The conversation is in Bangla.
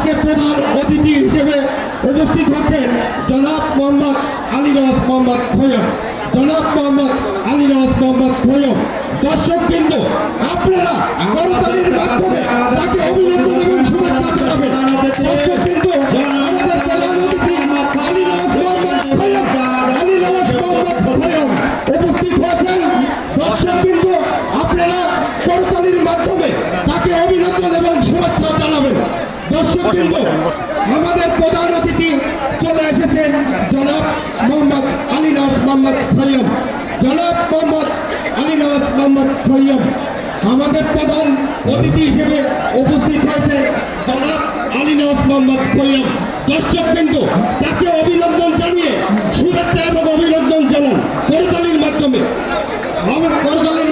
আজকে প্রধান অতিথি হিসেবে উপস্থিত হচ্ছেন জনাব মোহাম্মদ আলী নওয়াজ মোহাম্মদ খৈয়ম। জনাব মোহাম্মদ আলী নওয়াজ মোহাম্মদ খৈয়ম, দর্শকবৃন্দ আপনারা করতালির মাধ্যমে তাকে অভিনন্দন এবং শুভেচ্ছা জানাবেন। দর্শকবৃন্দ, আমাদের প্রধান অতিথি আলী নওয়াজ মোহাম্মদ খৈয়ম, আলী নওয়াজ মোহাম্মদ খৈয়ম উপস্থিত হয়েছেন। দর্শকবৃন্দ আপনারা করতালির মাধ্যমে তাকে অভিনন্দন এবং শুভেচ্ছা জানাবেন। দর্শকবৃন্দ, আমাদের প্রধান অতিথি চলে এসেছেন জনাব মোহাম্মদ আলী নওয়াজ মোহাম্মদ খৈয়ম। জনাব মোহাম্মদ আলী নওয়াজ মোহাম্মদ খৈয়ম আমাদের প্রধান অতিথি হিসেবে উপস্থিত হয়েছে জনাব আলী নওয়াজ মোহাম্মদ খৈয়ম। দর্শকবৃন্দ তাকে অভিনন্দন জানিয়ে শুভেচ্ছা এবং অভিনন্দন জানান করতালির মাধ্যমে। করতালির